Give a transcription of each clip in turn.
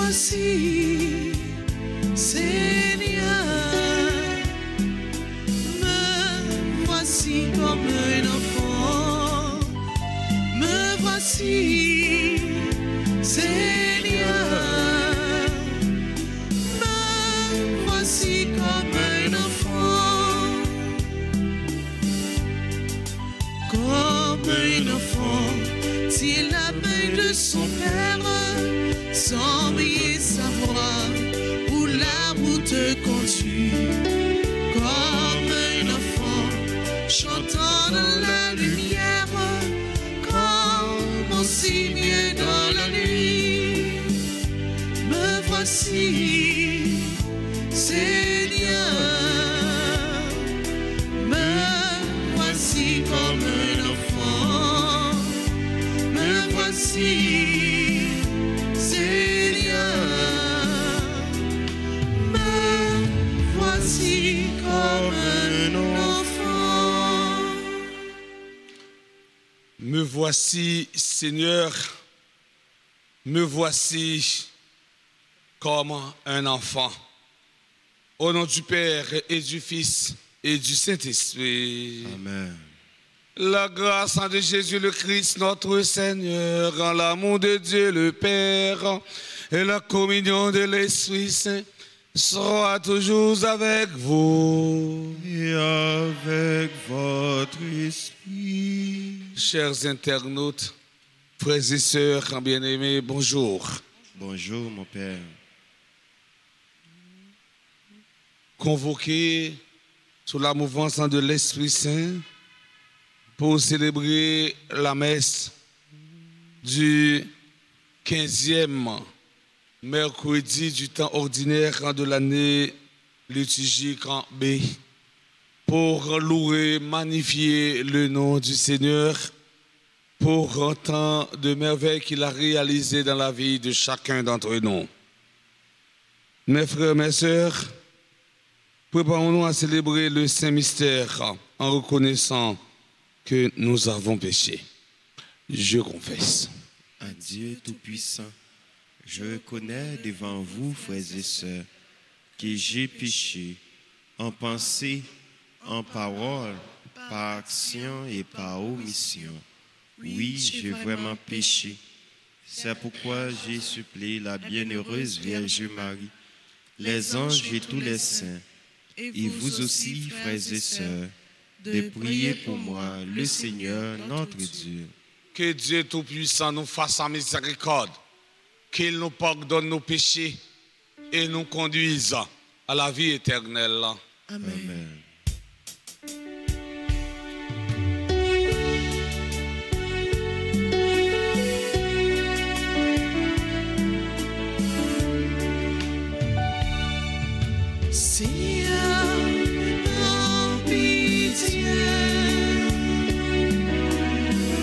voici, Seigneur, me voici comme un enfant, me voici, Seigneur, me voici comme un enfant, s'il a main de son père, sans briller sa voix, où la route conduit, comme un enfant, chantant dans la lumière, comme un cygne dans la nuit. Me voici, Seigneur, me voici comme un enfant, me voici, Seigneur, me voici comme un enfant. Me voici, Seigneur, me voici comme un enfant. Au nom du Père et du Fils et du Saint-Esprit. Amen. La grâce de Jésus le Christ, notre Seigneur, en l'amour de Dieu le Père et la communion de l'Esprit Saint sera toujours avec vous. Et avec votre esprit. Chers internautes, frères et sœurs bien-aimés, bonjour. Bonjour mon Père. Convoqués sous la mouvance de l'Esprit Saint pour célébrer la messe du 15e mercredi du temps ordinaire de l'année liturgique en B, pour louer, magnifier le nom du Seigneur, pour un temps de merveille qu'il a réalisé dans la vie de chacun d'entre nous. Mes frères, mes sœurs, préparons-nous à célébrer le Saint Mystère en reconnaissant que nous avons péché. Je confesse. À Dieu Tout-Puissant, je reconnais devant vous, frères et sœurs, que j'ai péché en pensée, en parole, par action et par omission. Oui, j'ai vraiment péché. C'est pourquoi j'ai supplié la bienheureuse Vierge Marie, les anges et tous les saints, et vous aussi, frères et sœurs, de prier pour moi, le Seigneur, notre Dieu. Que Dieu Tout-Puissant nous fasse sa miséricorde, qu'il nous pardonne nos péchés et nous conduise à la vie éternelle. Amen. Amen. Seigneur, en pitié,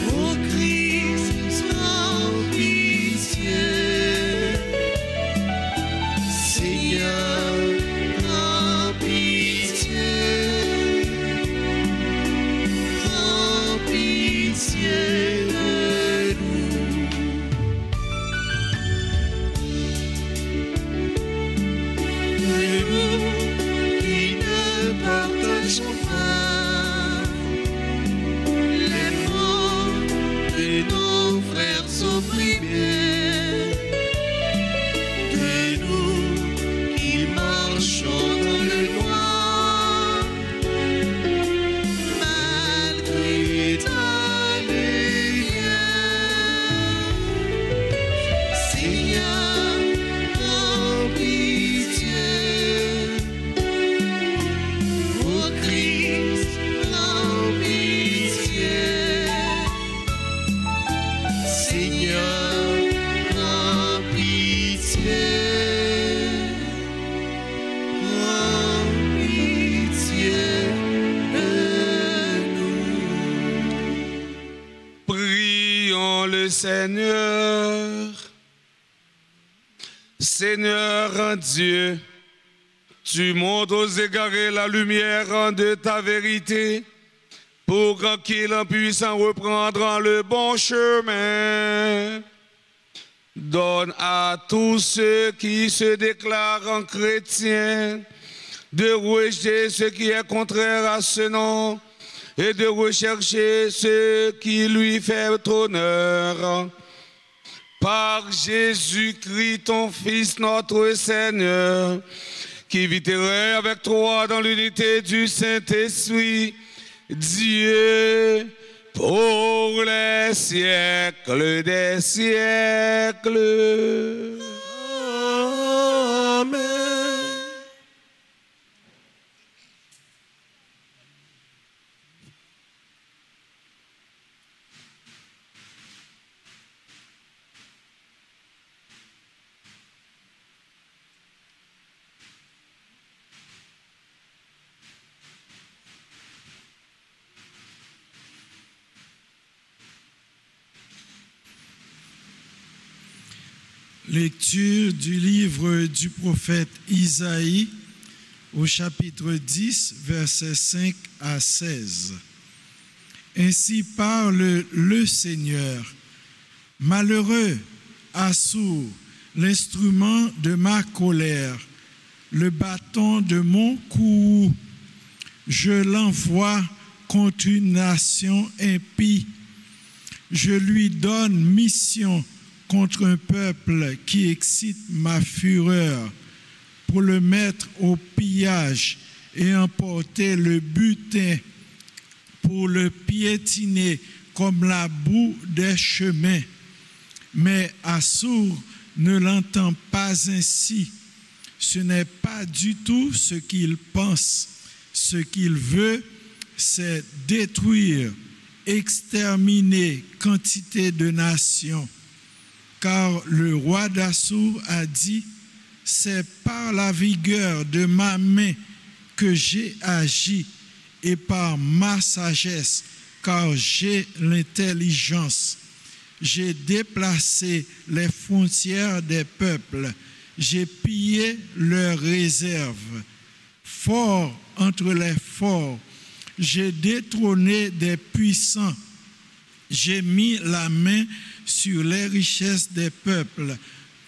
ô Christ, en pitié, Seigneur, en pitié, de nous. De nous qui ne partageons pas les maux de nos frères opprimés, de nous qui marchons dans le noir, malgré ta lumière. Seigneur, en pitié, ô Christ, en pitié, Seigneur, en pitié de nous. Prions le Seigneur. Seigneur Dieu, tu montres aux égarés la lumière de ta vérité pour qu'ils puissent reprendre le bon chemin. Donne à tous ceux qui se déclarent chrétiens de rejeter ce qui est contraire à ce nom et de rechercher ce qui lui fait honneur. Par Jésus-Christ, ton Fils, notre Seigneur, qui vit et règne avec toi dans l'unité du Saint-Esprit, Dieu, pour les siècles des siècles. Amen. Lecture du livre du prophète Isaïe au chapitre 10, versets 5 à 16. Ainsi parle le Seigneur. Malheureux, Assur, l'instrument de ma colère, le bâton de mon courroux, je l'envoie contre une nation impie. Je lui donne mission contre un peuple qui excite ma fureur, pour le mettre au pillage et emporter le butin, pour le piétiner comme la boue des chemins. Mais Assur ne l'entend pas ainsi. Ce n'est pas du tout ce qu'il pense. Ce qu'il veut, c'est détruire, exterminer quantité de nations. Car le roi d'Assur a dit, c'est par la vigueur de ma main que j'ai agi et par ma sagesse, car j'ai l'intelligence. J'ai déplacé les frontières des peuples, j'ai pillé leurs réserves. Fort entre les forts, j'ai détrôné des puissants. J'ai mis la main sur les richesses des peuples,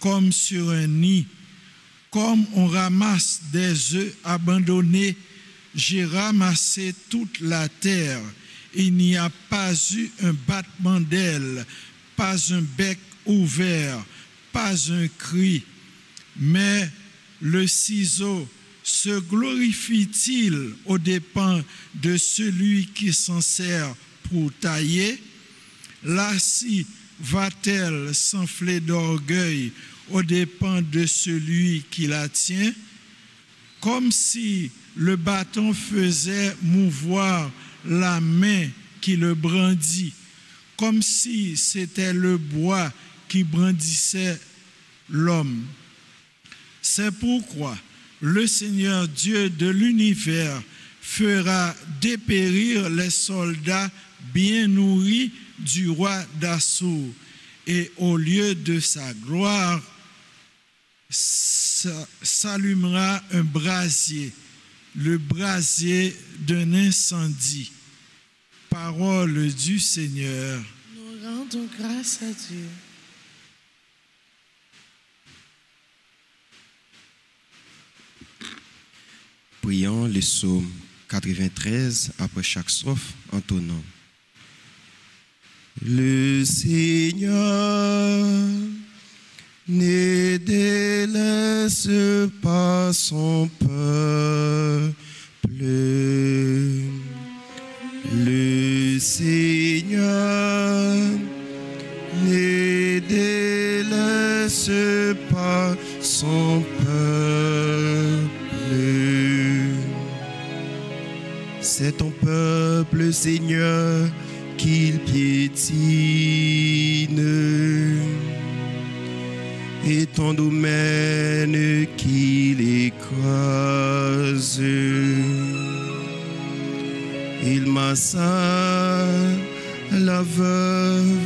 comme sur un nid. Comme on ramasse des œufs abandonnés, j'ai ramassé toute la terre. Il n'y a pas eu un battement d'ailes, pas un bec ouvert, pas un cri. Mais le ciseau se glorifie-t-il aux dépens de celui qui s'en sert pour tailler? La scie va-t-elle s'enfler d'orgueil aux dépens de celui qui la tient? Comme si le bâton faisait mouvoir la main qui le brandit, comme si c'était le bois qui brandissait l'homme. C'est pourquoi le Seigneur Dieu de l'univers fera dépérir les soldats bien nourris du roi d'Assur, et au lieu de sa gloire s'allumera un brasier, le brasier d'un incendie. Parole du Seigneur. Nous rendons grâce à Dieu. Prions le psaume 93 après chaque strophe en tonnant. Le Seigneur ne délaisse pas son peuple. Le Seigneur ne délaisse pas son peuple. C'est ton peuple, Seigneur, qu'il piétine, et ton domaine qu'il écrase. Il massacre la veuve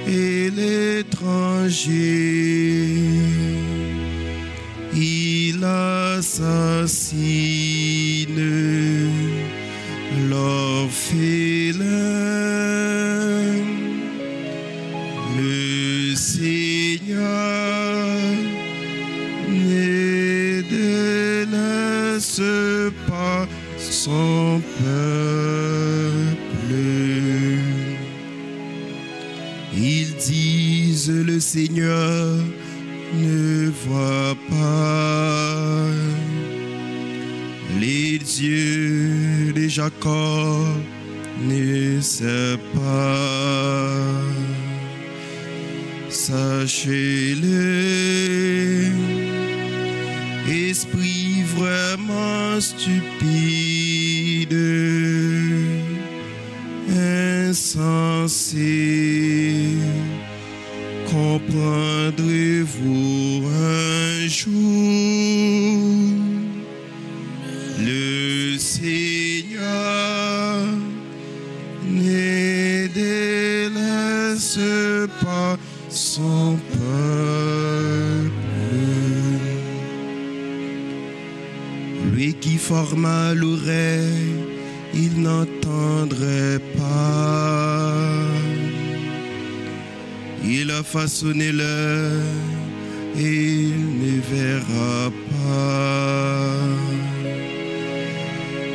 et l'étranger. Il assassine l'orphelin. Le Seigneur pas son peuple. Ils disent le Seigneur ne voit pas. Les dieux de Jacob ne savent pas. Sachez-le, esprit vraiment stupide, insensé, comprendrez-vous un jour le Seigneur ne délaisse pas son peuple. Lui qui forma l'oreille, il n'entendrait pas. Il a façonné l'œil et il ne verra pas.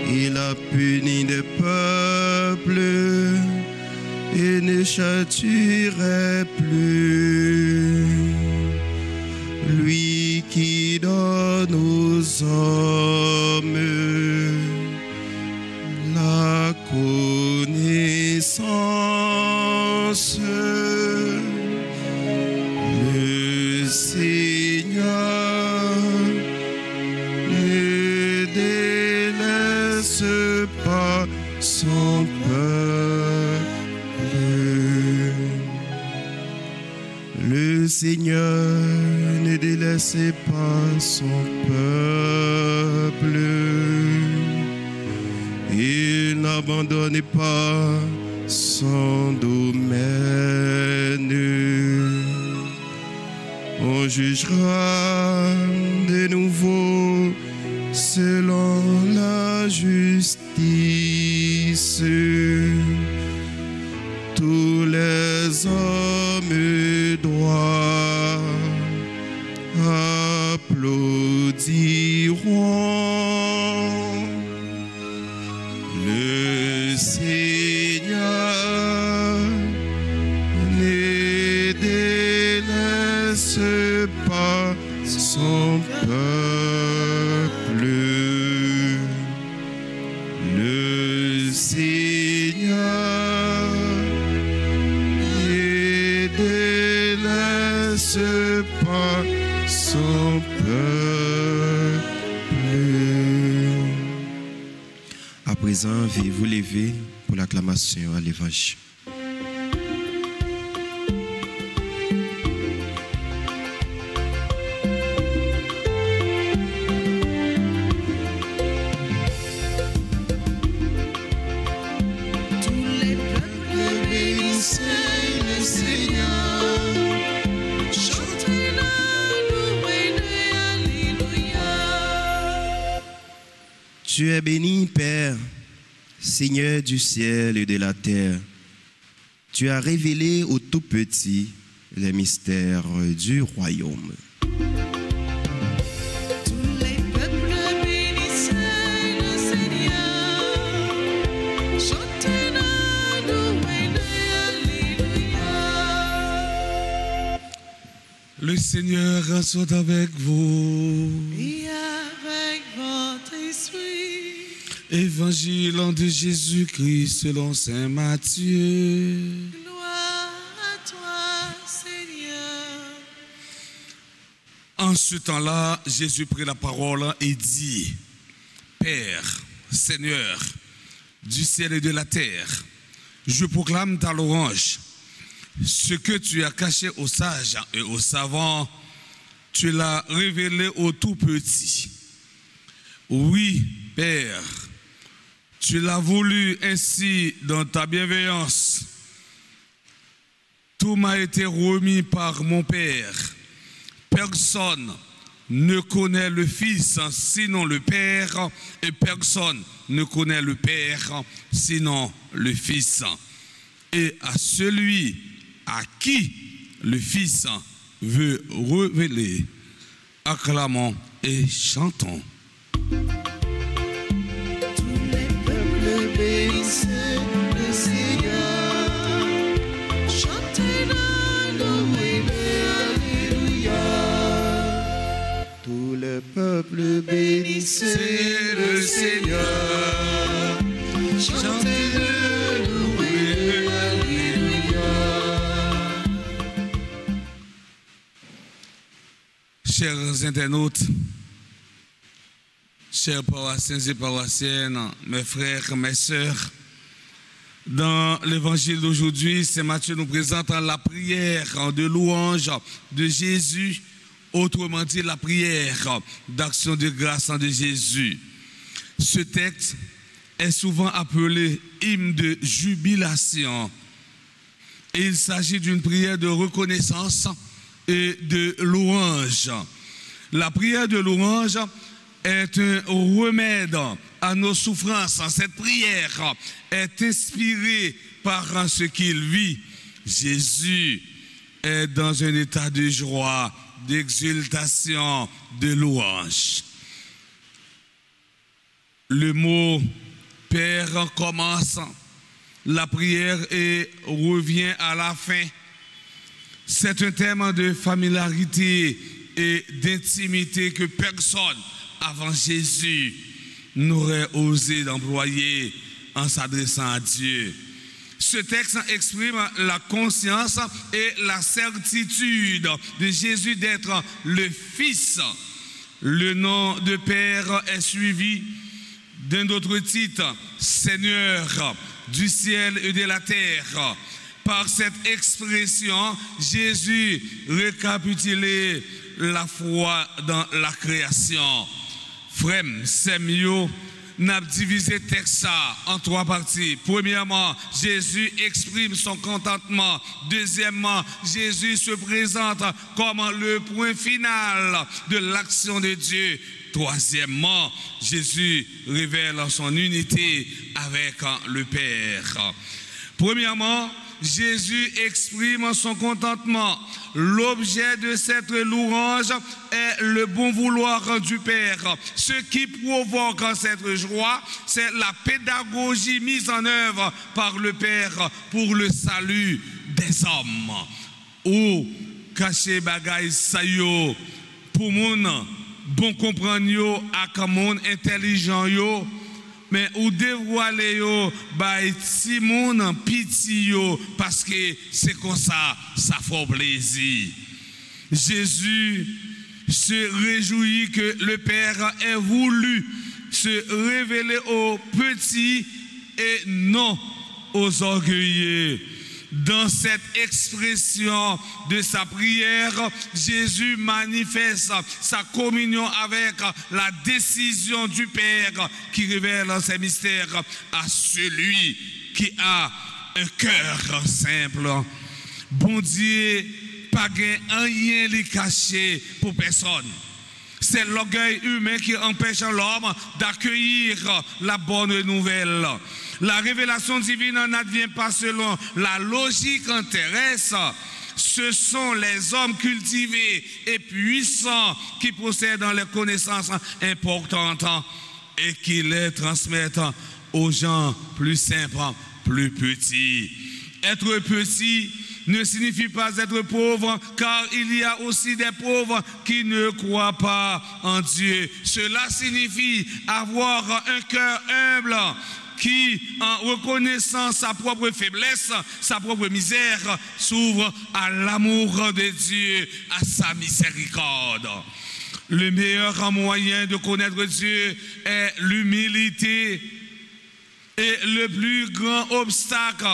Il a puni des peuples et ne châtierait plus. Lui qui donne aux hommes la connaissance, le Seigneur ne délaisse pas son peuple. Le Seigneur ne délaisse pas son peuple. Il n'abandonne pas son domaine. On jugera de nouveau selon la justice. Tous les hommes droits applaudiront. Le Seigneur ne délaisse pas son peuple. Le Seigneur ne délaisse pas son peuple. À présent, veuillez vous lever pour l'acclamation à l'Évangile. Tu es béni, Père, Seigneur du ciel et de la terre. Tu as révélé aux tout petits les mystères du royaume. Tous les peuples bénissez le Seigneur. Chantez la louange, alléluia. Le Seigneur soit avec vous. Et avec votre esprit. Évangile de Jésus-Christ selon saint Matthieu. Gloire à toi, Seigneur. En ce temps-là, Jésus prit la parole et dit: Père, Seigneur, du ciel et de la terre, je proclame ta louange. Ce que tu as caché aux sages et aux savants, tu l'as révélé aux tout petits. Oui, Père, tu l'as voulu ainsi dans ta bienveillance. Tout m'a été remis par mon Père. Personne ne connaît le Fils sinon le Père, et personne ne connaît le Père sinon le Fils. Et à celui à qui le Fils veut révéler, acclamons et chantons. peuple, bénissez le Seigneur. Chantez-le, louez, alléluia. Chers internautes, chers paroissiens et paroissiennes, mes frères, mes sœurs, dans l'évangile d'aujourd'hui, Saint Matthieu nous présente la prière de louange de Jésus, autrement dit la prière d'action de grâce de Jésus. Ce texte est souvent appelé hymne de jubilation. Et il s'agit d'une prière de reconnaissance et de louange. La prière de louange est un remède à nos souffrances. Cette prière est inspirée par ce qu'il vit. Jésus est dans un état de joie, d'exultation, de louange. Le mot Père commence la prière et revient à la fin. C'est un thème de familiarité et d'intimité que personne avant Jésus n'aurait osé d'employer en s'adressant à Dieu. Ce texte exprime la conscience et la certitude de Jésus d'être le Fils. Le nom de Père est suivi d'un autre titre, Seigneur du ciel et de la terre. Par cette expression, Jésus récapitulait la foi dans la création. Frère, c'est mieux, n'a divisé le texte en trois parties. Premièrement, Jésus exprime son contentement. Deuxièmement, Jésus se présente comme le point final de l'action de Dieu. Troisièmement, Jésus révèle son unité avec le Père. Premièrement, Jésus exprime son contentement. L'objet de cette louange est le bon vouloir du Père. Ce qui provoque cette joie, c'est la pédagogie mise en œuvre par le Père pour le salut des hommes. Ou cacher bagay sa yo pour mon bon comprendre yo ak mon intelligent yo. Mais ou dévoiler yo by ti moun piti yo parce que c'est comme ça fait plaisir. Jésus se réjouit que le Père ait voulu se révéler aux petits et non aux orgueilleux. Dans cette expression de sa prière, Jésus manifeste sa communion avec la décision du Père qui révèle ses mystères à celui qui a un cœur simple. Bon Dieu, pas rien lui caché pour personne. C'est l'orgueil humain qui empêche l'homme d'accueillir la bonne nouvelle. La révélation divine n'advient pas selon la logique terrestre. Ce sont les hommes cultivés et puissants qui possèdent les connaissances importantes et qui les transmettent aux gens plus simples, plus petits. Être petit ne signifie pas être pauvre, car il y a aussi des pauvres qui ne croient pas en Dieu. Cela signifie avoir un cœur humble qui, en reconnaissant sa propre faiblesse, sa propre misère, s'ouvre à l'amour de Dieu, à sa miséricorde. Le meilleur moyen de connaître Dieu est l'humilité et le plus grand obstacle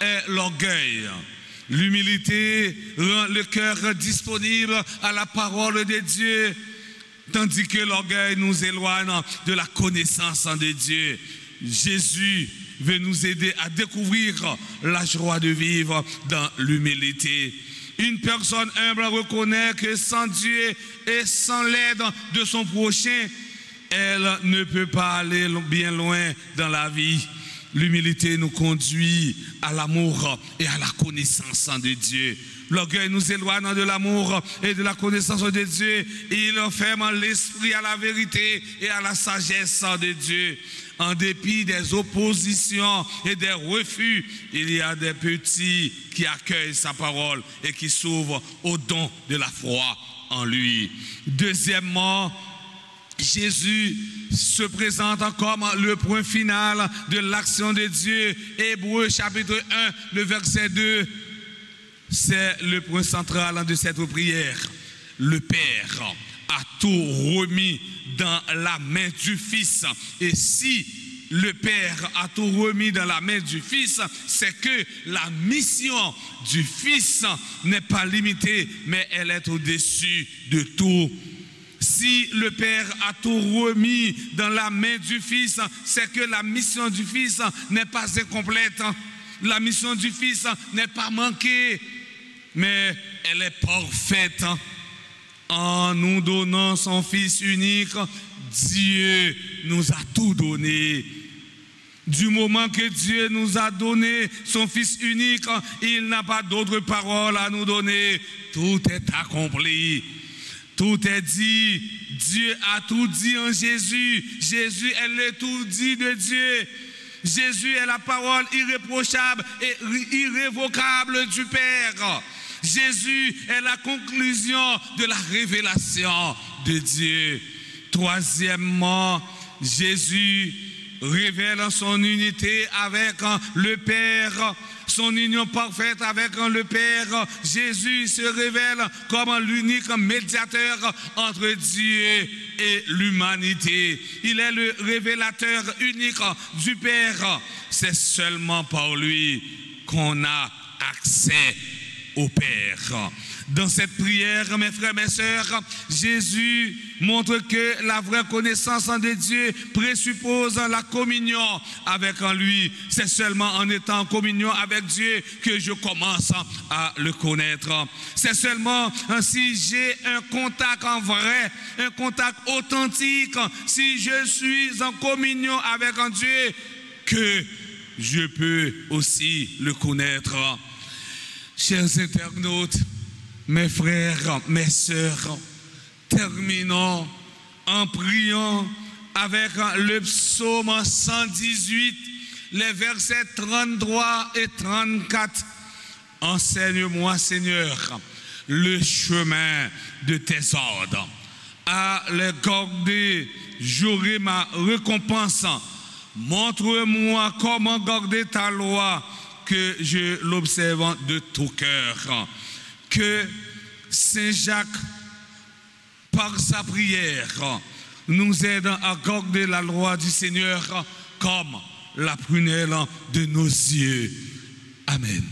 est l'orgueil. L'humilité rend le cœur disponible à la parole de Dieu, tandis que l'orgueil nous éloigne de la connaissance de Dieu. Jésus veut nous aider à découvrir la joie de vivre dans l'humilité. Une personne humble reconnaît que sans Dieu et sans l'aide de son prochain, elle ne peut pas aller bien loin dans la vie. L'humilité nous conduit à l'amour et à la connaissance de Dieu. L'orgueil nous éloigne de l'amour et de la connaissance de Dieu. Il ferme l'esprit à la vérité et à la sagesse de Dieu. En dépit des oppositions et des refus, il y a des petits qui accueillent sa parole et qui s'ouvrent au don de la foi en lui. Deuxièmement, Jésus se présente comme le point final de l'action de Dieu. Hébreux chapitre 1, le verset 2, c'est le point central de cette prière. Le Père a tout remis dans la main du Fils. Et si le Père a tout remis dans la main du Fils, c'est que la mission du Fils n'est pas limitée, mais elle est au-dessus de tout. Si le Père a tout remis dans la main du Fils, c'est que la mission du Fils n'est pas incomplète. La mission du Fils n'est pas manquée, mais elle est parfaite. En nous donnant son Fils unique, Dieu nous a tout donné. Du moment que Dieu nous a donné son Fils unique, il n'a pas d'autre parole à nous donner. Tout est accompli. Tout est dit. Dieu a tout dit en Jésus. Jésus est le tout dit de Dieu. Jésus est la parole irréprochable et irrévocable du Père. Jésus est la conclusion de la révélation de Dieu. Troisièmement, Jésus révèle son unité avec le Père, son union parfaite avec le Père. Jésus se révèle comme l'unique médiateur entre Dieu et l'humanité. Il est le révélateur unique du Père. C'est seulement par lui qu'on a accès au Père. Dans cette prière, mes frères, mes sœurs, Jésus montre que la vraie connaissance de Dieu présuppose la communion avec lui. C'est seulement en étant en communion avec Dieu que je commence à le connaître. C'est seulement si j'ai un contact en vrai, un contact authentique, si je suis en communion avec Dieu, que je peux aussi le connaître. Chers internautes, mes frères, mes sœurs, terminons en priant avec le psaume 118, les versets 33 et 34. Enseigne-moi, Seigneur, le chemin de tes ordres. À les garder, j'aurai ma récompense. Montre-moi comment garder ta loi, que je l'observe de tout cœur. Que Saint Jacques, par sa prière, nous aide à garder la loi du Seigneur comme la prunelle de nos yeux. Amen.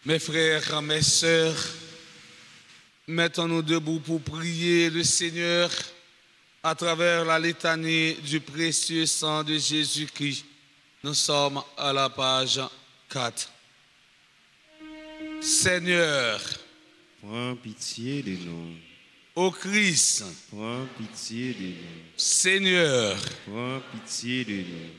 Mes frères, mes sœurs, mettons-nous debout pour prier le Seigneur à travers la litanie du précieux sang de Jésus-Christ. Nous sommes à la page 4. Seigneur, prends pitié de nous. Ô Christ, Prends pitié de nous. Seigneur, Prends pitié de nous.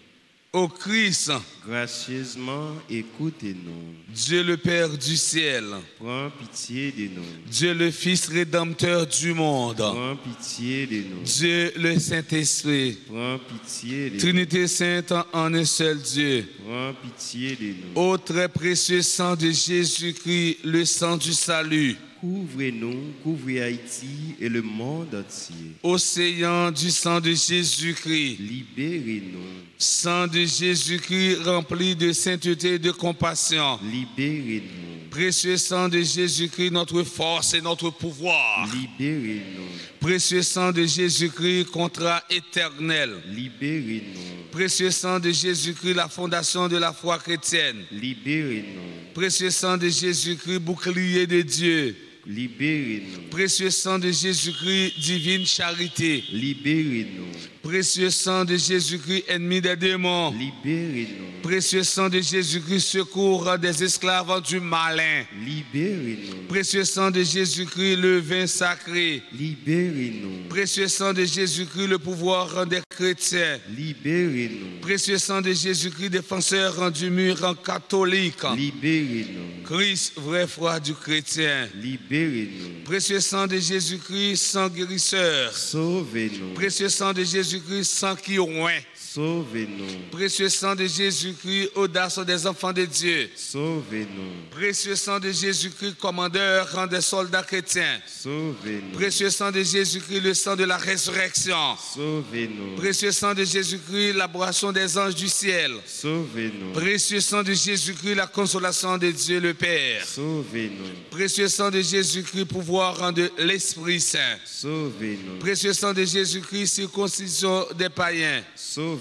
ô Christ, Gracieusement écoutez-nous. Dieu le Père du ciel, Prends pitié de nous. Dieu le Fils rédempteur du monde, Prends pitié de nous. Dieu le Saint-Esprit, Prends pitié de nous. Trinité sainte en un seul Dieu. Prends pitié de nous. Ô très précieux sang de Jésus-Christ, le sang du salut. Couvrez-nous, couvrez Haïti et le monde entier. Océan du sang de Jésus-Christ, Libérez-nous. sang de Jésus-Christ rempli de sainteté et de compassion. Libérez-nous. Précieux sang de Jésus-Christ, notre force et notre pouvoir. Libérez-nous. Précieux sang de Jésus-Christ, contrat éternel. Libérez-nous. Précieux sang de Jésus-Christ, la fondation de la foi chrétienne. Libérez-nous. Précieux sang de Jésus-Christ, bouclier de Dieu. Libérez-nous. Précieux sang de Jésus-Christ, divine charité. Libérez-nous. Précieux sang de Jésus-Christ, ennemi des démons. Libérez-nous. Précieux sang de Jésus-Christ, secours des esclaves du malin. Libérez-nous. Précieux sang de Jésus-Christ, le vin sacré. Libérez-nous. Précieux sang de Jésus-Christ, le pouvoir des chrétiens. Libérez-nous. Précieux sang de Jésus-Christ, défenseur du mur catholique. Libérez-nous. Christ, vrai foi du chrétien. Libérez-nous. Précieux sang de Jésus-Christ, sang guérisseur. Sauvez-nous. Précieux sang de Jésus-Christ, sang qui oint. Sauvez-nous. Précieux sang de Jésus-Christ, audace des enfants de Dieu. Sauvez-nous. Précieux sang de Jésus-Christ, commandeur des soldats chrétiens. Sauvez-nous. Précieux sang de Jésus-Christ, le sang de la résurrection. Sauvez-nous. Précieux sang de Jésus-Christ, l'adoration des anges du ciel. Sauvez-nous. Précieux sang de Jésus-Christ, la consolation de Dieu le Père. Sauvez-nous. Précieux sang de Jésus-Christ, pouvoir de l'Esprit Saint. Sauvez-nous. Précieux sang de Jésus-Christ, circoncision des païens. Sauvez-nous.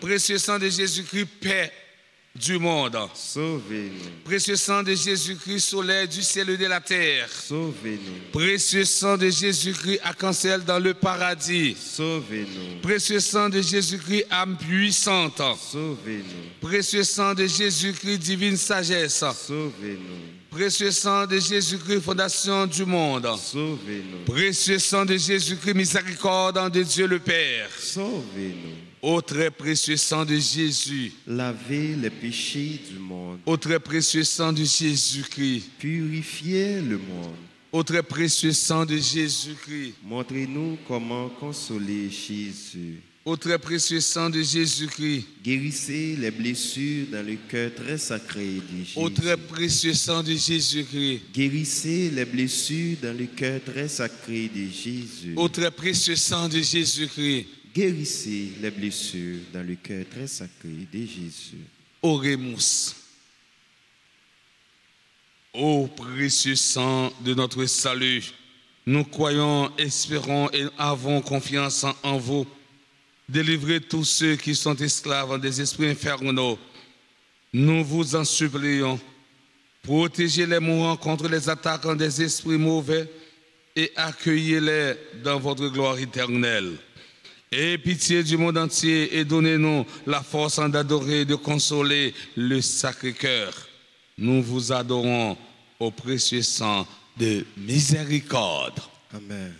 Précieux sang de Jésus-Christ, paix du monde. Sauvez-nous. Précieux sang de Jésus-Christ, soleil du ciel et de la terre. Sauvez-nous. Précieux sang de Jésus-Christ, arc-en-ciel dans le paradis. Sauvez-nous. Précieux sang de Jésus-Christ, âme puissante. Sauvez-nous. Précieux sang de Jésus-Christ, divine sagesse. Sauvez-nous. Précieux sang de Jésus-Christ, fondation du monde. Sauvez-nous. Précieux sang de Jésus-Christ, miséricorde de Dieu le Père. Sauvez-nous. Ô très précieux sang de Jésus. Lavez les péchés du monde. Ô très précieux sang de Jésus-Christ. Purifiez le monde. Ô très précieux sang de Jésus-Christ. Montrez-nous comment consoler Jésus. Ô très précieux sang de Jésus-Christ. Guérissez les blessures dans le cœur très sacré de Jésus. Ô très précieux sang de Jésus-Christ. Guérissez les blessures dans le cœur très sacré de Jésus. Ô très précieux sang de Jésus-Christ. Guérissez les blessures dans le cœur très sacré de Jésus. Oremus. Ô précieux sang de notre salut, nous croyons, espérons et avons confiance en vous. Délivrez tous ceux qui sont esclaves des esprits infernaux. Nous vous en supplions. Protégez les mourants contre les attaques des esprits mauvais et accueillez-les dans votre gloire éternelle. Aie pitié du monde entier et donnez-nous la force d'adorer et de consoler le Sacré-Cœur. Nous vous adorons au précieux sang de miséricorde. Amen.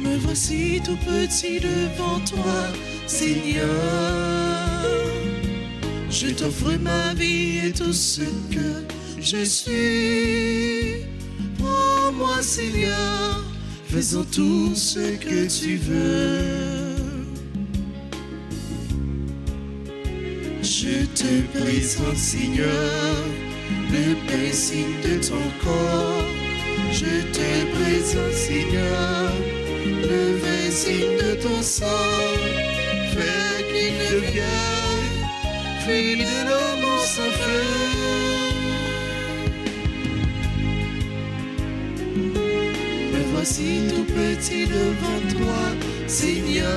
Me voici tout petit devant toi, Seigneur. Je t'offre ma vie et tout ce que je suis. Prends-moi, Seigneur, faisons tout ce que tu veux. Je te présente, Seigneur, le pain signe de ton corps. Je te présente, Seigneur, le vin signe de ton sang. Fais qu'il devienne fruit de l'amour sans fin. Me voici tout petit devant toi, Seigneur.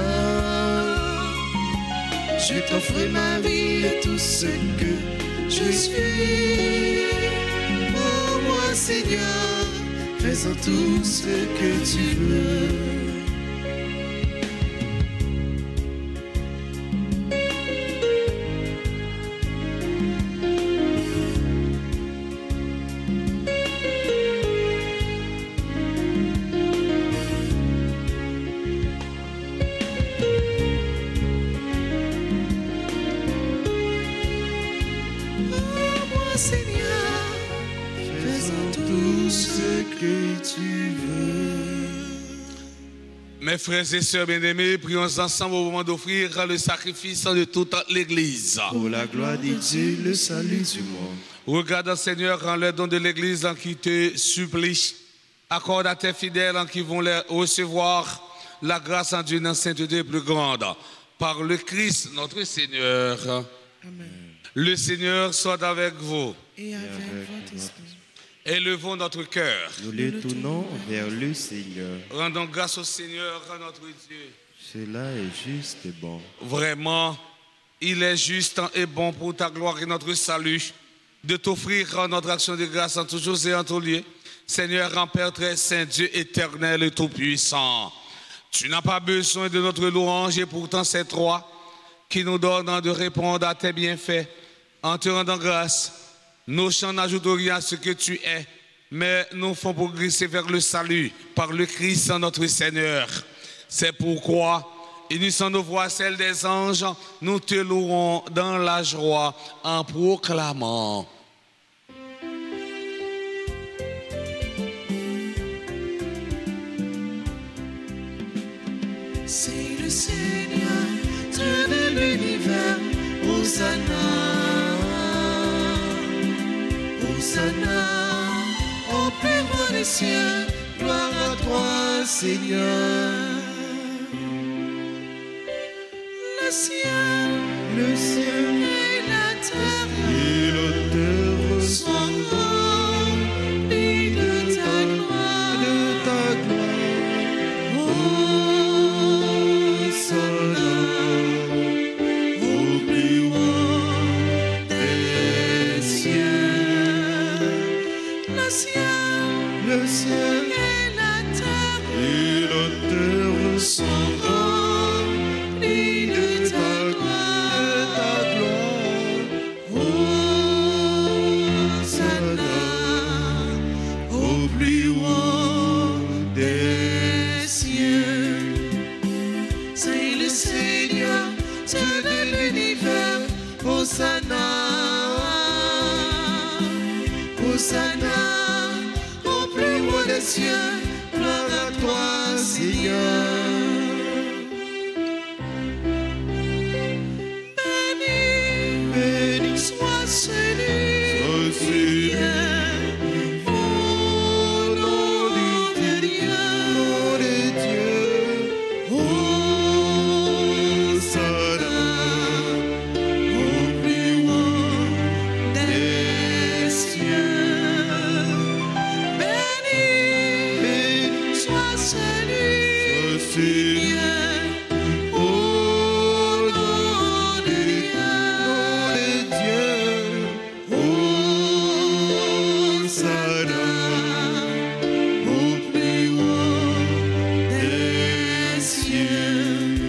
Je t'offre ma vie et tout ce que je suis. Oh moi, Seigneur, faisons tout ce que tu veux. Mes frères et sœurs bien-aimés, prions ensemble au moment d'offrir le sacrifice de toute l'Église. Pour la gloire de Dieu, le salut du monde. Regarde, Seigneur, en les dons de l'Église qui te supplie. Accorde à tes fidèles qui vont les recevoir la grâce en Dieu dans la sainteté plus grande. Par le Christ, notre Seigneur. Amen. Le Seigneur soit avec vous. Et avec votre esprit. Élevons notre cœur. Nous les tournons vers le Seigneur. Rendons grâce au Seigneur, notre Dieu. Cela est juste et bon. Vraiment, il est juste et bon pour ta gloire et notre salut de t'offrir notre action de grâce en toujours et en tout lieu. Seigneur, en Père très saint, Dieu éternel et tout-puissant. Tu n'as pas besoin de notre louange et pourtant c'est toi qui nous donne de répondre à tes bienfaits. En te rendant grâce, nos chants n'ajoutent rien à ce que tu es, mais nous font progresser vers le salut par le Christ notre Seigneur. C'est pourquoi, unissant nos voix à celles des anges, nous te louons dans la joie en proclamant. C'est le Seigneur, Dieu de l'univers, Hosanna, Hosanna, au plus haut des cieux, gloire à toi, Seigneur. Le ciel et la terre sont remplis de ta gloire, au plus haut des cieux. Le ciel et la terre sont remplis de ta gloire. Hosanna, au plus haut des cieux. C'est le Seigneur, Dieu de l'univers. Hosanna, Hosanna, au plus haut des cieux. Gloire à toi, Seigneur. Béni soit celui qui est au nom de Dieu. Hosanna, au plus haut des cieux. Béni soit celui qui est au nom de Dieu. Hosanna, au plus haut des cieux.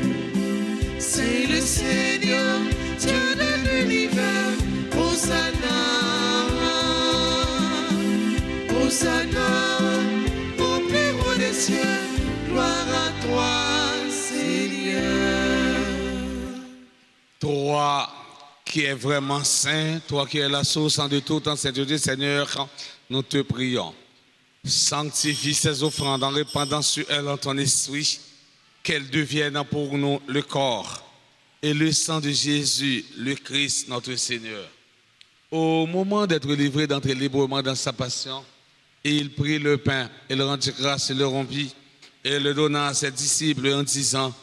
C'est le Seigneur, Dieu de l'univers. Hosanna, Hosanna, au plus haut des cieux. Gloire à toi, Seigneur. Toi qui es vraiment saint, toi qui es la source de tout en sainteté, Seigneur, nous te prions. Sanctifie ces offrandes en répandant sur elles en ton esprit, qu'elles deviennent pour nous le corps et le sang de Jésus, le Christ, notre Seigneur. Au moment d'être livré d'entrer librement dans sa passion, il prit le pain et le rendit grâce et le rompit et le donna à ses disciples en disant: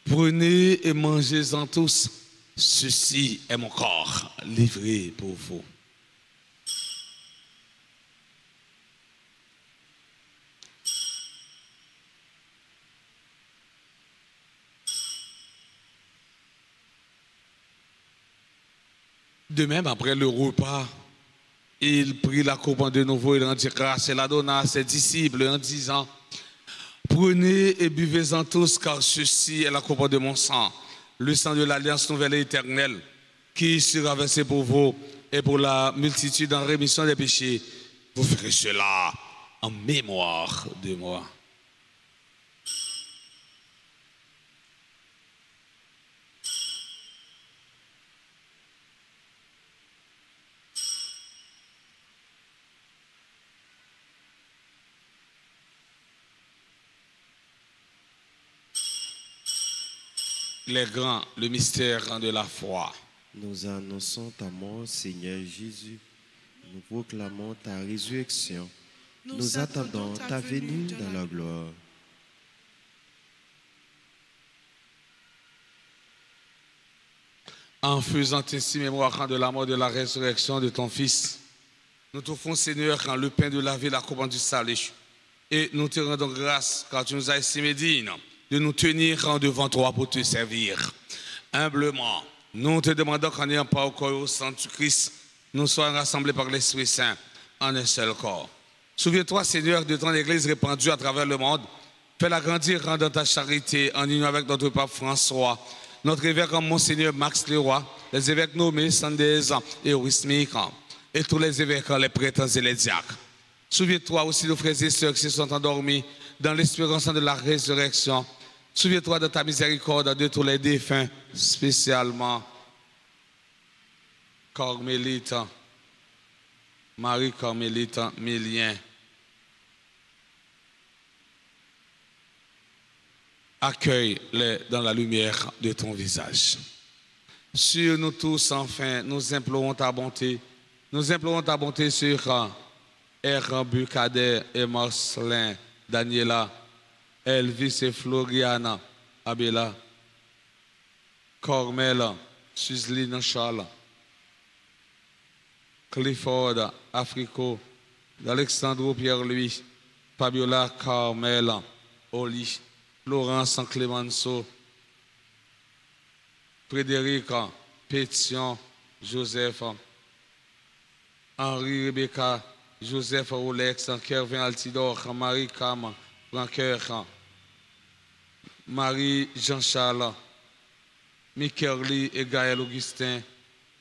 prenez et mangez-en tous, ceci est mon corps livré pour vous. De même, après le repas, il prit la coupe de nouveau, il rendit grâce et la donna à ses disciples en disant: prenez et buvez-en tous, car ceci est la coupe de mon sang, le sang de l'alliance nouvelle et éternelle, qui sera versé pour vous et pour la multitude en rémission des péchés. Vous ferez cela en mémoire de moi. Les grands, le mystère de la foi. Nous annonçons ta mort, Seigneur Jésus. Nous proclamons ta résurrection. Nous attendons ta venue dans la gloire. en faisant ainsi mémoire de la mort et de la résurrection de ton Fils. Nous t'offrons, Seigneur, le pain de la vie, la coupe du salut. Et nous te rendons grâce, car tu nous as estimé dignes de nous tenir devant toi pour te servir. Humblement, nous te demandons qu'en ayant pas au corps au sang du Christ, nous soyons rassemblés par l'Esprit Saint en un seul corps. Souviens-toi, Seigneur, de ton Église répandue à travers le monde. Fais-la grandir dans ta charité, en union avec notre pape François, notre évêque Monseigneur Max Leroy, les évêques nommés Sandez et Orismique, et tous les évêques, les prêtres et les diacres. Souviens-toi aussi de frères et sœurs qui se sont endormis dans l'espérance de la résurrection. Souviens-toi de ta miséricorde de tous les défunts, spécialement Carmélite, Marie Carmélite Mélien. Accueille-les dans la lumière de ton visage. Sur nous tous, enfin, nous implorons ta bonté. Nous implorons ta bonté sur R. Bucadet et Marcelin, Daniela, Elvis et Floriana, Abela, Cormel, Suzeline Charles, Clifford, Africo, Alexandro Pierre-Louis, Fabiola Carmel, Oli, Florence Clémenceau, Frédéric Pétion, Joseph, Henri Rebecca, Joseph Rolex, Kervin Altidor, Marie Cam, Franqueur, Marie Jean-Charles, Mikerli et Gaël Augustin,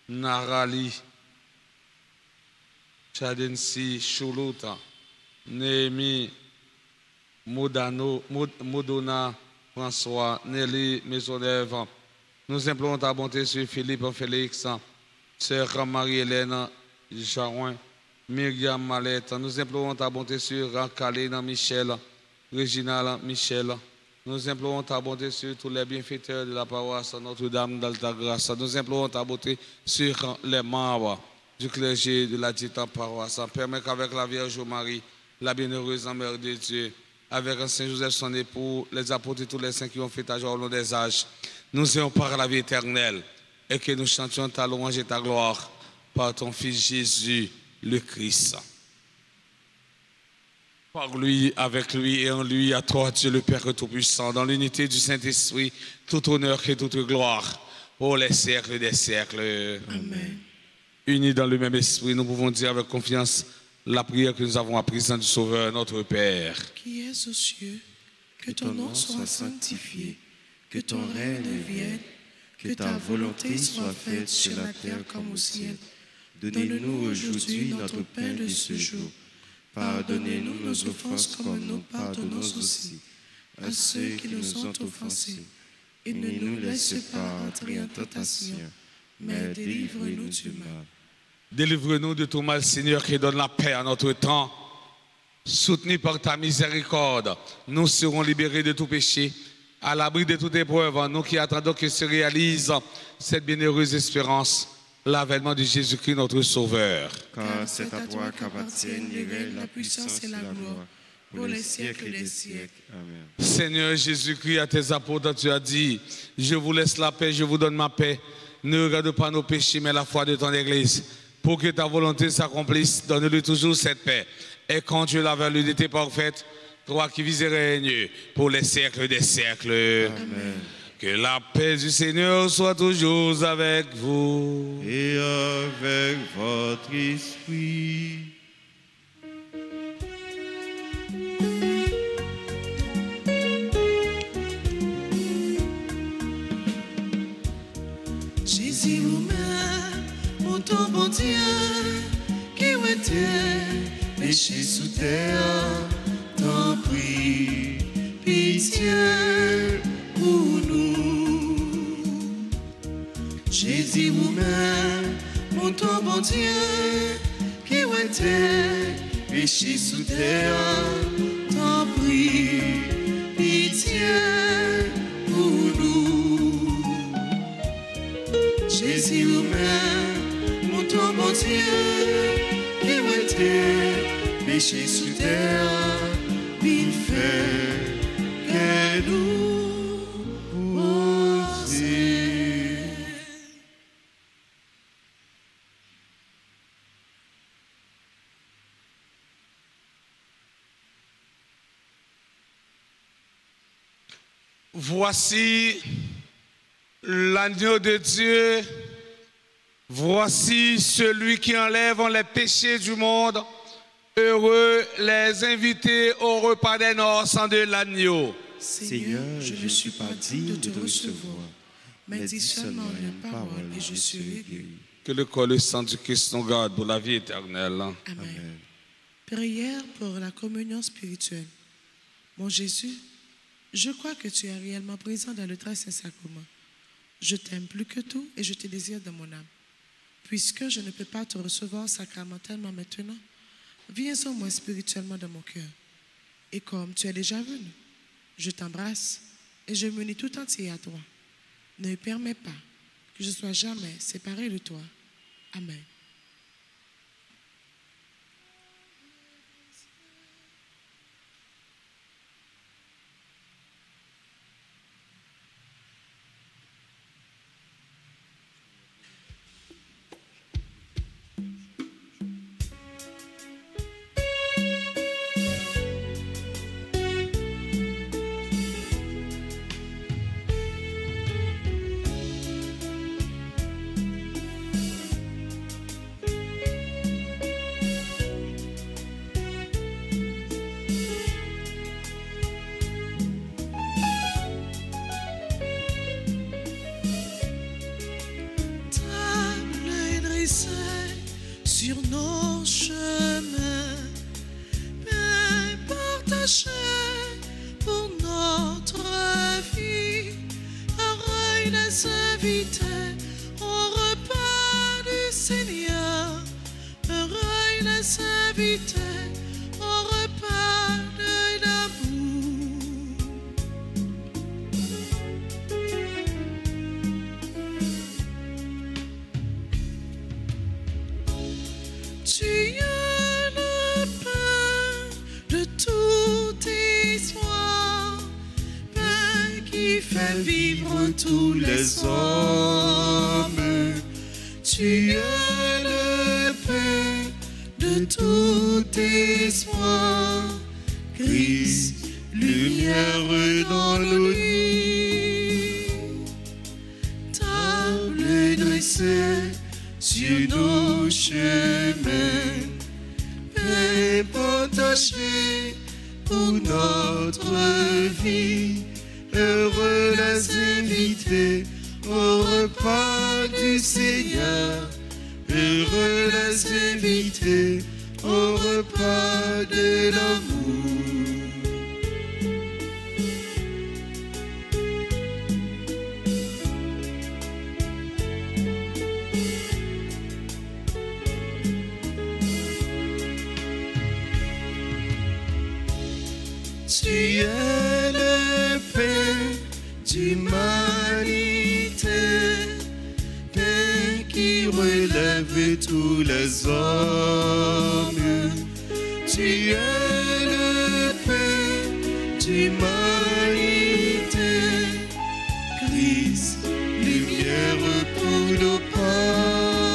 Narali, Chadensi, Choulouta, Némi, Modona, François, Nelly, Maisonneuve. Nous implorons ta bonté sur Philippe Félix, Sœur Marie-Hélène Jarouin, Myriam Malette. Nous implorons ta bonté sur Kalina Michel, Réginal Michel. Nous implorons ta bonté sur tous les bienfaiteurs de la paroisse Notre-Dame d'Altagrace. Nous implorons ta bonté sur les membres du clergé de la dite paroisse. Permets qu'avec la Vierge Marie, la bienheureuse Mère de Dieu, avec un Saint Joseph son époux, les apôtres et tous les saints qui ont fait ta joie au long des âges, nous ayons part à la vie éternelle et que nous chantions ta louange et ta gloire par ton Fils Jésus, le Christ. Par lui, avec lui et en lui, à toi, Dieu le Père Tout-Puissant, dans l'unité du Saint-Esprit, tout honneur et toute gloire pour les siècles des siècles. Amen. Unis dans le même esprit, nous pouvons dire avec confiance la prière que nous avons apprise du Sauveur, notre Père. Qui es aux cieux, que ton nom soit sanctifié, que ton règne vienne, que ta volonté soit faite sur la terre comme au ciel. Donne-nous aujourd'hui notre pain de ce jour. Pardonnez-nous nos offenses comme nous pardonnons aussi à ceux qui nous ont offensés. Et ne nous laisse pas entrer en tentation, mais délivre-nous du mal. Délivre-nous de tout mal, Seigneur, qui donne la paix à notre temps. Soutenus par ta miséricorde, nous serons libérés de tout péché, à l'abri de toute épreuve, nous qui attendons que se réalise cette bienheureuse espérance, l'avènement de Jésus-Christ, notre Sauveur. Car c'est à toi qu'appartiennent les règnes, la puissance et la gloire, pour les siècles des siècles. Amen. Seigneur Jésus-Christ, à tes apôtres, tu as dit, je vous laisse la paix, je vous donne ma paix. Ne regarde pas nos péchés, mais la foi de ton Église. Pour que ta volonté s'accomplisse, donne-lui toujours cette paix. Et quand tu l'as vers l'unité parfaite, toi qui vis et règnes pour les siècles des siècles. Amen. Que la paix du Seigneur soit toujours avec vous. Et avec votre esprit. Jésus vous-même, mon ton bon Dieu, qui était péché sous terre, t'en prie, pitié pour nous. Jésus vous-même, mon ton bon Dieu, qui était péché sous terre, t'en prie, pitié pour nous. Jésus vous-même, mon ton bon Dieu, qui était péché sous terre, il fait que nous oser. Voici l'agneau de Dieu. Voici celui qui enlève les péchés du monde. Heureux les invités au repas des noces de l'agneau. Seigneur, je ne suis pas digne de te recevoir, mais dis seulement une parole et je serai guéri. Que le corps et le sang du Christ nous garde pour la vie éternelle. Amen. Prière pour la communion spirituelle. Mon Jésus, je crois que tu es réellement présent dans le très saint sacrement. Je t'aime plus que tout et je te désire dans mon âme. Puisque je ne peux pas te recevoir sacramentellement maintenant, viens en moi spirituellement dans mon cœur. Et comme tu es déjà venu, je t'embrasse et je m'unis tout entier à toi. Ne permets pas que je sois jamais séparé de toi. Amen. Sur nos chemins, pain partagé pour notre vie, heureux les invités au repas du Seigneur, heureux les invités au repas de l'amour. Tu es le pain de toute histoire, pain qui fait vivre tous les hommes. Tu es le pain de tout espoir, Christ, lumière dans nos nuits. Table dressée sur nos chemins, pain partagé pour notre vie, heureux les invités au repas du Seigneur, heureux les invités au repas de l'amour. Tu es le pain d'humanité, pain qui relève tous les hommes. Tu es le pain d'humanité, Christ, lumière pour nos pas.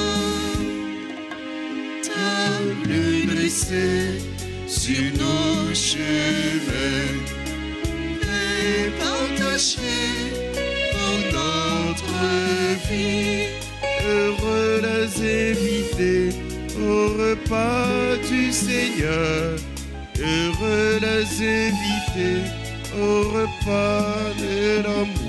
Table dressée sur nos chemins, pain partagé pour notre vie, heureux les invités au repas du Seigneur, heureux les invités au repas de l'amour.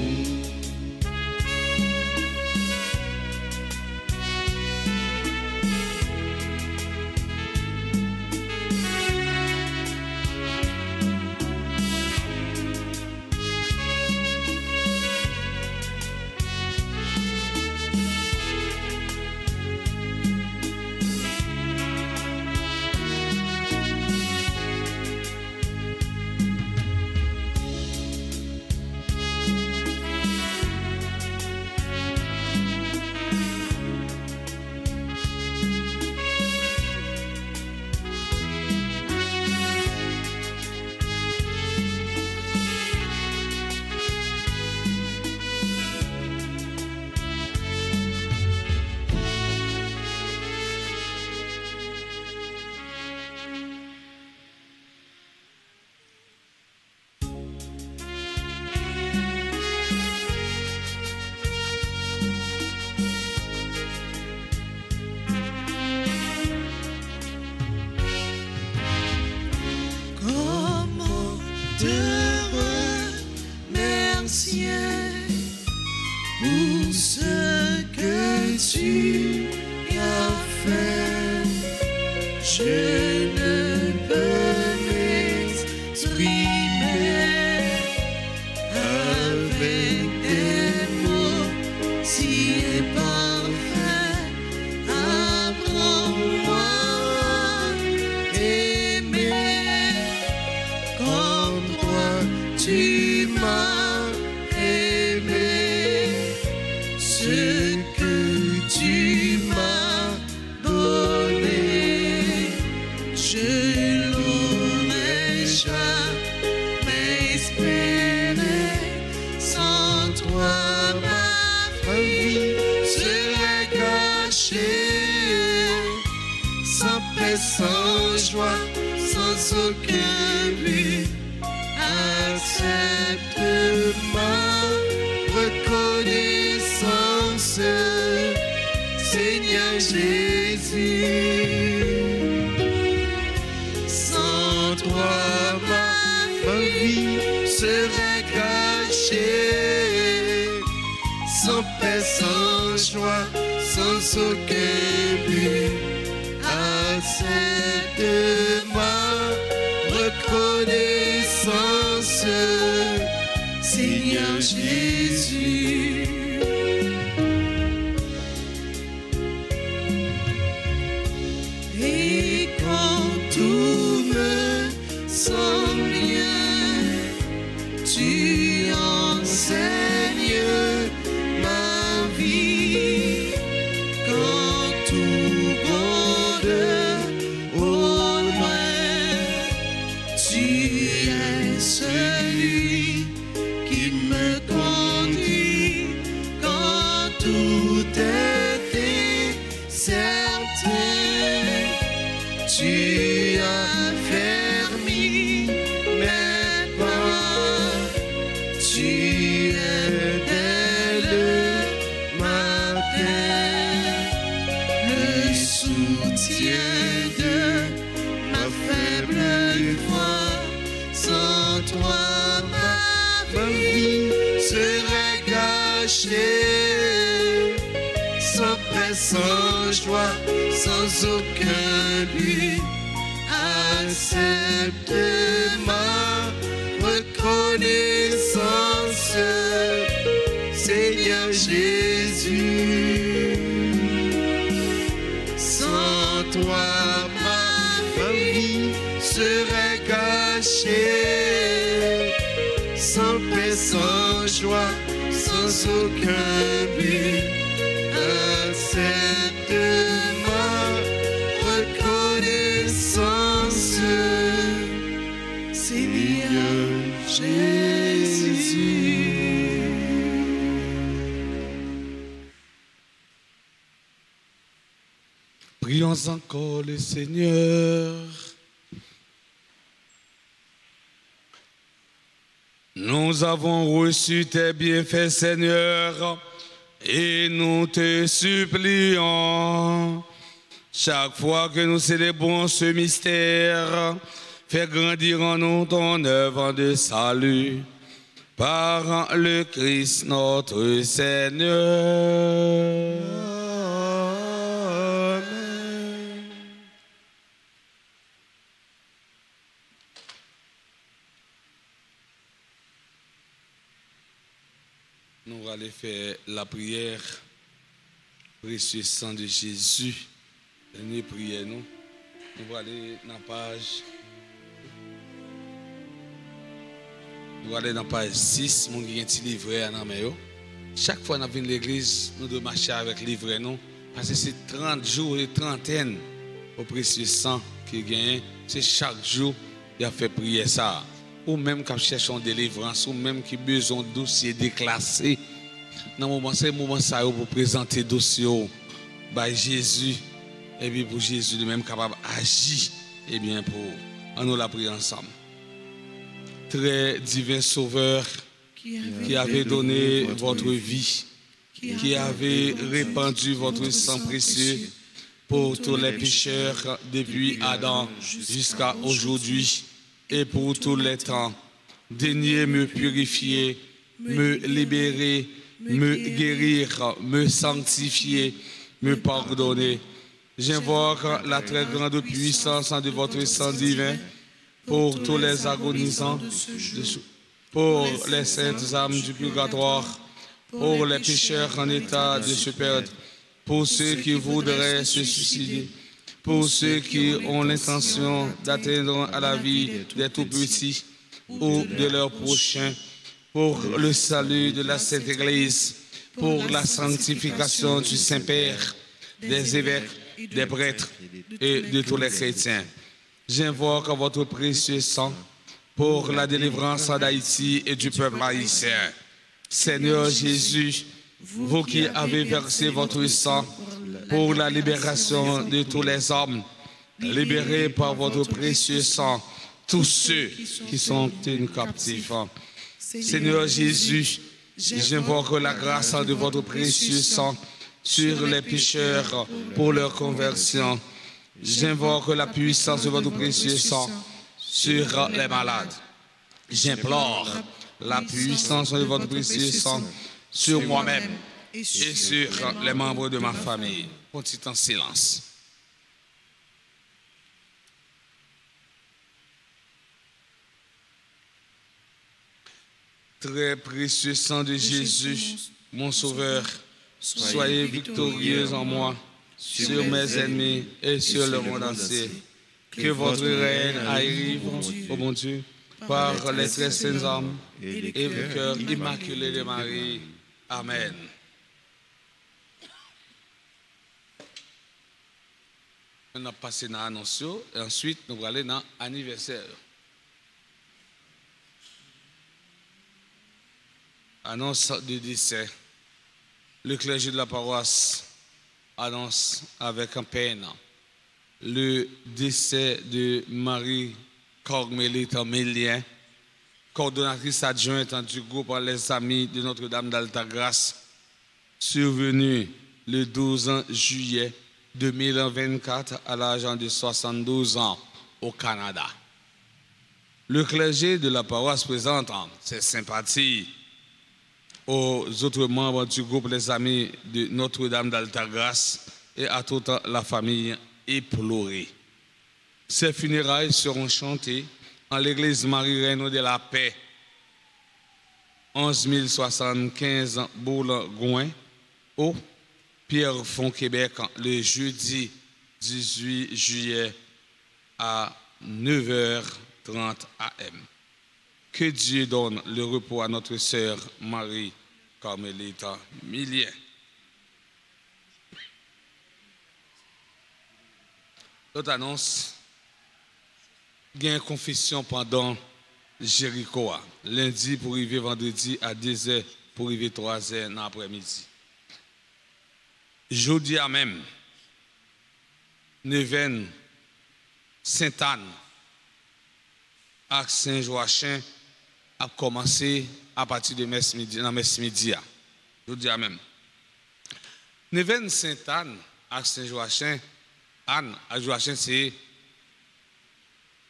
tu as fait, je ne peux m'exprimer avec des mots si imparfaits. Apprends-moi à aimer comme toi tu m'as aimé. Ce que tu m'as donné, je l'aurais jamais espéré. Sans toi, ma vie serait gâchée. Sans paix, sans joie, sans aucun but. Accepte ma reconnaissance, Seigneur Jésus. Sans toi, ma vie serait gâchée. Sans paix, sans joie, sans aucun but. Accepte ma reconnaissance, Seigneur Jésus. Et quand tout me semble bien, tu enseignes ma vie. Quand tout gronde au loin, tu es celui qui me conduit. Quand tout est incertain, tu as fermé mes pas. Tu es dès le matin le soutien de ma faible foi. Sans toi, ma vie serait gâchée. Sans paix, sans joie, sans aucun but. Accepte ma reconnaissance, Seigneur Jésus. Sans toi, ma vie serait gâchée. Sans paix, sans joie, sans aucun but. Accepte ma reconnaissance, Seigneur Jésus. Prions encore le Seigneur. Nous avons reçu tes bienfaits, Seigneur, et nous te supplions, chaque fois que nous célébrons ce mystère, fais grandir en nous ton œuvre de salut, par le Christ notre Seigneur. Nous allons faire la prière, précieux sang de Jésus. Nous prions, nous allons aller dans la page. Nous allons aller dans la page 6, mon qui est livret à nous. Chaque fois que nous venons à l'église, nous devons marcher avec le livret, nous. Parce que c'est 30 jours et trentaine au précieux sang qui gagne. C'est chaque jour qu'il a fait prier ça. Ou même quand cherchons délivrance, ou même qui besoin de dossier déclassé. Dans le moment, c'est le moment ça pour présenter le dossier à Jésus. Et puis pour Jésus lui-même capable d'agir. Et bien pour nous la prier ensemble. Très divin Sauveur, qui avait donné votre vie, qui avait répandu votre sang précieux pour tous les pécheurs depuis Adam jusqu'à aujourd'hui. Et pour tous les temps, daignez me purifier, me libérer me guérir, me sanctifier, me pardonner. J'invoque la très grande puissance de votre sang divin pour tous les agonisants, pour les saintes âmes du purgatoire, pour les pécheurs en état de se perdre, pour ceux qui voudraient se suicider, pour ceux qui ont l'intention d'atteindre à la vie des tout-petits ou de leurs prochains, pour le salut de la Sainte Église, pour la sanctification du Saint-Père, des évêques, des prêtres et de tous les chrétiens. J'invoque votre précieux sang pour la délivrance d'Haïti et du peuple haïtien. Seigneur Jésus, vous qui avez versé votre sang pour la libération de tous les hommes, libérez par votre précieux sang tous ceux qui sont tenus captifs. Seigneur Jésus, j'invoque la grâce de votre précieux sang sur les pécheurs pour leur conversion. J'invoque la puissance de votre précieux sang sur les malades. J'implore la puissance de votre précieux sang sur moi-même et sur les membres de ma famille. Petit en silence. Très précieux sang de Jésus, mon Sauveur, soyez victorieux en moi, sur mes ennemis et sur le monde entier. Que votre règne arrive, ô mon Dieu, par les très saintes âmes et le cœur immaculé de Marie. Amen. On a passé dans l'annonce et ensuite nous allons aller dans l'anniversaire. Annonce de décès. Le clergé de la paroisse annonce avec un peine le décès de Marie Carmélite Mélien, coordonnatrice adjointe du groupe Les Amis de Notre-Dame d'Altagrace, survenue le 12 juillet 2024 à l'âge de 72 ans au Canada. Le clergé de la paroisse présente ses sympathies aux autres membres du groupe Les Amis de Notre-Dame d'Altagrace et à toute la famille éplorée. Ces funérailles seront chantées en l'église Marie-Reine de la Paix, 11 075 Bourg-Gouin, au Pierrefonds, Québec, le jeudi 18 juillet à 9h30 am. Que Dieu donne le repos à notre sœur Marie Carmélite Mélien. L'autre annonce, il y a une confession pendant Jéricho, lundi pour arriver vendredi à 10h pour arriver 3h dans l'après-midi. Jeudi à même, Neuvaine, Sainte-Anne, à Saint-Joachim a commencé à partir de messe midi, dans messe midi. Jeudi à même. Neuvaine, Sainte-Anne, à Saint-Joachim, Anne, à Joachim, c'est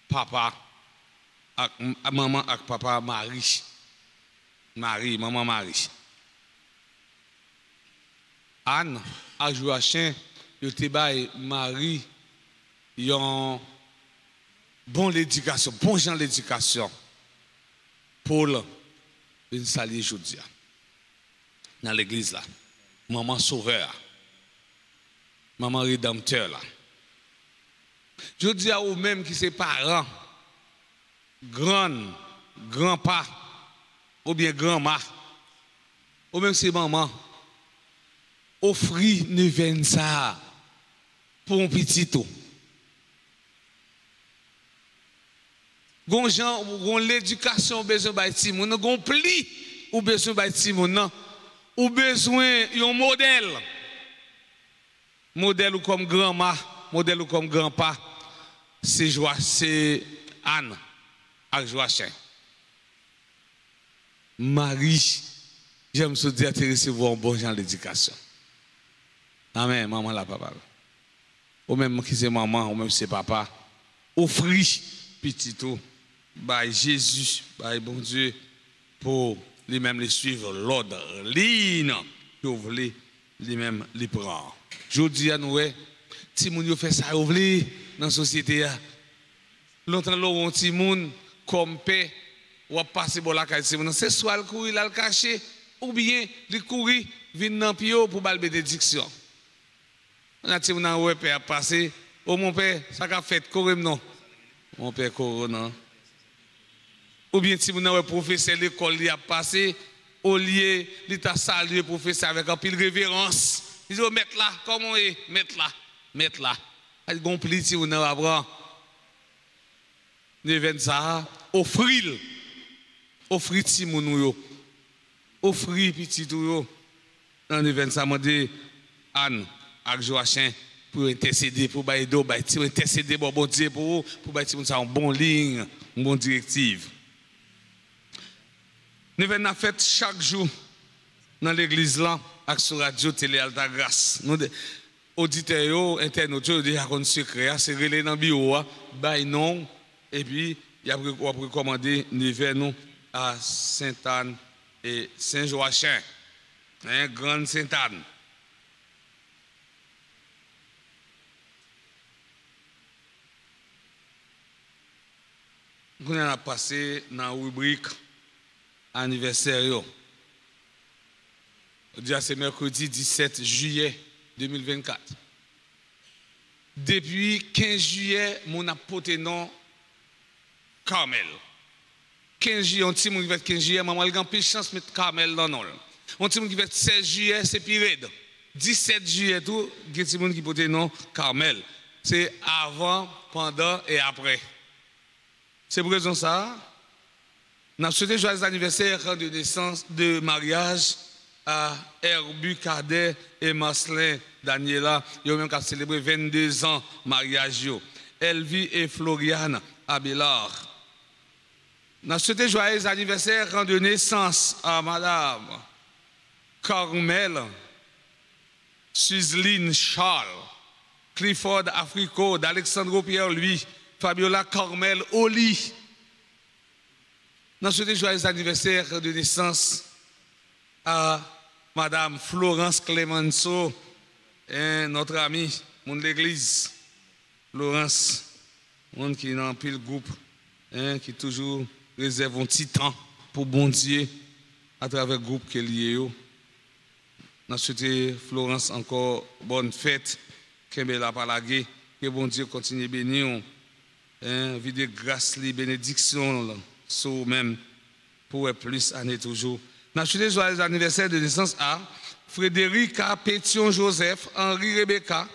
papa, maman et papa Marie. Marie, maman Marie. Anne, à Joachim, il te bail Marie, ils ont bon l'éducation, bon genre l'éducation. Paul, une salie aujourd'hui dans l'église là. Maman sauveur, maman rédempteur là. Je dis à vous-même qui sont parents, grand-pa, ou bien grand-mère, ou même c'est maman, offrir Neuvaine ça pour un petit tout. Gon l'éducation besoin de Timon, gon pli ou besoin de Timon, ou besoin d'un modèle. Modèle ou comme grand-mère, modèle ou comme grand-pa, c'est Anne avec Joachim. Marie, j'aime se dire de recevoir un bon genre d'éducation. Amen, maman la papa. Ou même qui c'est maman, ou même c'est papa, offrir petit tout, by Jésus, by bon Dieu, pour lui-même les suivre l'ordre ligne que vous voulez lui-même les prendre. Je dis à nous, si vous fait ça, vous voulez dans la société. Longtemps, l'on petit monde comme paix, ou passer pour la caille. C'est soit le courir, le cacher, ou bien le courir, venir dans le pio pour la bénédiction. On a dit, on a père passer. Oh mon père, ça a fait quoi non? Mon père corona. Ou bien si vous avez professeur l'école qui a passé, au lieu de saluer le professeur avec un pile révérence. Il dit, mettre là, comment est? Mettre là, mettre là. Il y a un pli si vous avez appris. L'événement ça, offrir petit moun offrir petit tout dans l'événement ça m'a dit Anne avec Joachim pour intercéder pour baïdo intercéder bon Dieu pour baïdo ça une bonne ligne une bonne directive. L'événement fait chaque jour dans l'église là avec sur radio télé Alta Grâce. Nous auditeurs internautes déjà un secret c'est relé dans bureau bail non. Et puis, il a recommandé nous à Sainte-Anne et Saint-Joachim, Grande Sainte-Anne. Nous avons passé dans la rubrique anniversaire. C'est mercredi 17 juillet 2024. Depuis 15 juillet, mon apôtre non Carmel. 15 juillet, on dit que 15 juillet, maman a une chance de mettre Carmel dans nous. On dit que 16 juillet, c'est Pirède. 17 juillet, tout, il y a des gens qui portent le nom Carmel. C'est avant, pendant et après. C'est pour raison ça. Nous avons souhaité joyeux anniversaire de naissance, de mariage à Herbu Cadet et Marcelin Daniela. Ils ont même célébré 22 ans de mariage. Elvie et Floriane Abelard. Nous avons souhaité joyeux anniversaire de naissance à Madame Carmel Suzline Charles, Clifford Africo, d'Alexandre Pierre-Louis, Fabiola Carmel Oli. Nous avons souhaité joyeux anniversaire de naissance à Madame Florence Clemenceau, notre amie, mon de l'église. Florence, mon qui est dans le groupe, qui toujours réserve un petit temps pour bon Dieu à travers le groupe qui est lié. Nous souhaitons Florence encore bonne fête, Kembela Palagé, que bon Dieu continue à bénir, vide grâce, bénédiction sur même pour plus années toujours. Nous souhaitons joyeux anniversaire de naissance à Frédérica Pétion Joseph, Henri Rebecca,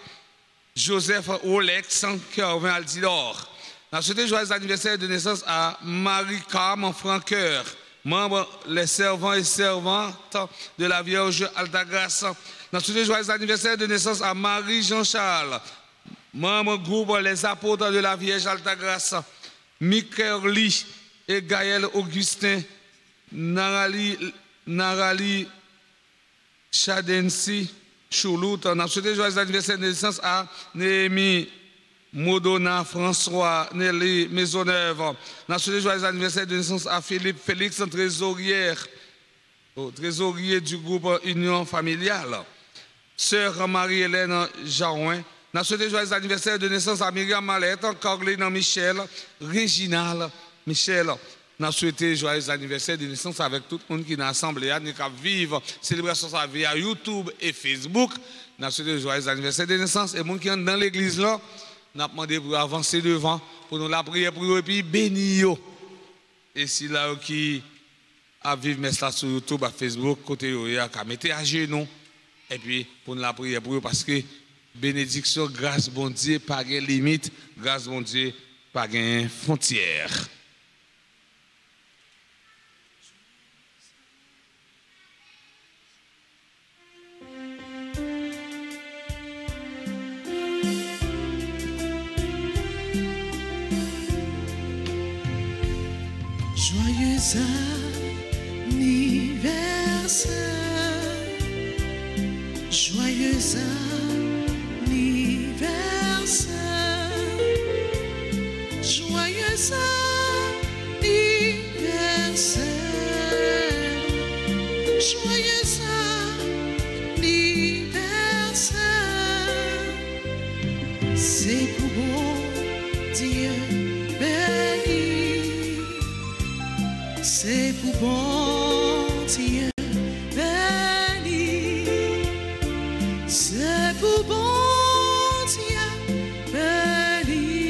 Joseph Olex, Kervin Altidor. Nous souhaitons joyeux anniversaire de naissance à Marie-Carme Franqueur, membre les servants et servantes de la Vierge Altagrace. Nous souhaitons joyeux anniversaire de naissance à Marie-Jean-Charles, membre groupe les apôtres de la Vierge Altagrace. Michaeli et Gaël Augustin, Narali Chadensi Choulout. Nous souhaitons joyeux anniversaire de naissance à Néhémie Modona François Nelly Maisonneuve. Nous souhaitons joyeux anniversaire de naissance à Philippe Félix, trésorier du groupe Union Familiale. Sœur Marie-Hélène Jarouin. Nous souhaitons joyeux anniversaire de naissance à Myriam Mallette, Corline Michel, Réginal Michel. Nous souhaitons joyeux anniversaire de naissance avec tout le monde qui est dans l'Assemblée, qui vivre célébration ça via YouTube et Facebook. Nous souhaitons joyeux anniversaire de naissance et les gens qui sont dans l'église là. Nous avons demandé pour avancer devant, pour nous la prière pour eux et puis bénir. Et si là qui a vivre ça sur YouTube, à Facebook, côté eux, à mettre à genoux. Et puis pour nous la prière pour eux parce que bénédiction, grâce bon Dieu, pas de limite, grâce bon Dieu, pas de frontière. Joyeux anniversaire, joyeux anniversaire, joyeux anniversaire c'est pour bon Dieu béni, c'est pour bon Dieu béni, c'est pour bon Dieu béni,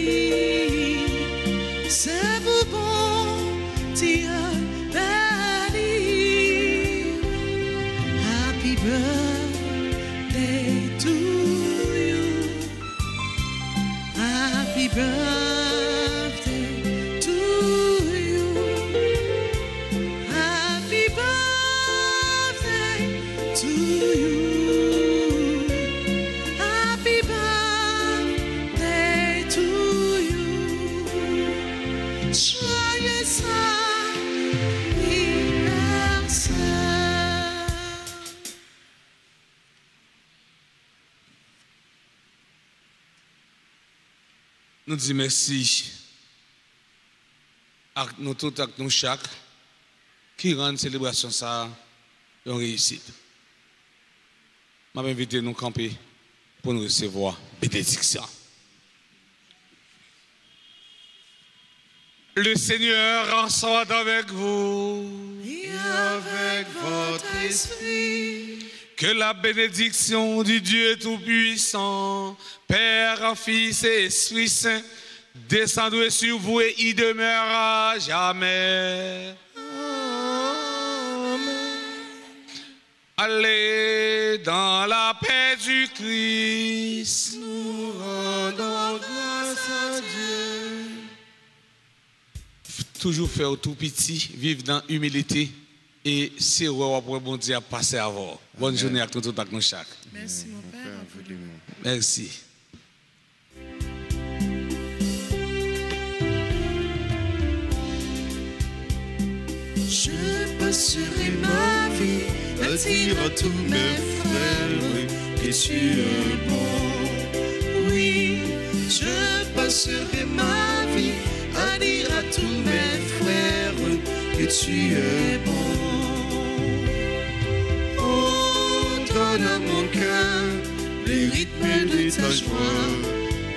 c'est pour bon Dieu béni. Happy birthday to you. Happy birthday to you. Happy birthday to you. Happy birthday to you. Joyeux anniversaire. Nous disons merci à nous tous, à nous chaque, qui rend célébration ça une réussite. Je vais inviter nous camper pour nous recevoir bénédiction. Le Seigneur soit avec vous. Et avec votre esprit. Que la bénédiction du Dieu Tout-Puissant, Père, Fils et Esprit Saint, descende sur vous et y demeure à jamais. Amen. Allez dans la paix du Christ. Nous rendons grâce à Dieu. Toujours faire tout petit, vivre dans l'humilité et c'est pour bon Dieu à passer avant. Bonne journée à tout le monde chaque. Merci mon Père. Merci. Je passerai ma vie à dire à tous mes frères que tu es bon. Oui, je passerai ma vie à dire à tous mes frères que tu es bon. Oh, donne à mon cœur les rythmes de ta joie.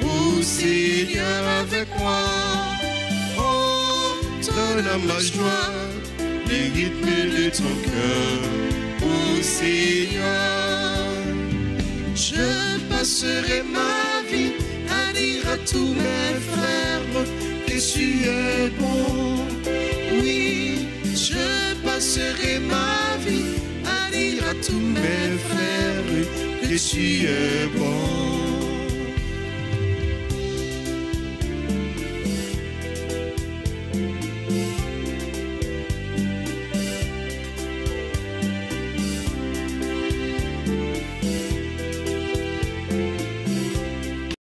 Oh Seigneur avec moi. Oh, donne à ma joie les rythmes de ton cœur, oh Seigneur. Je passerai ma vie à dire à tous mes frères que tu es bon. Oui, je passerai ma vie à dire à tous mes frères que tu es bon.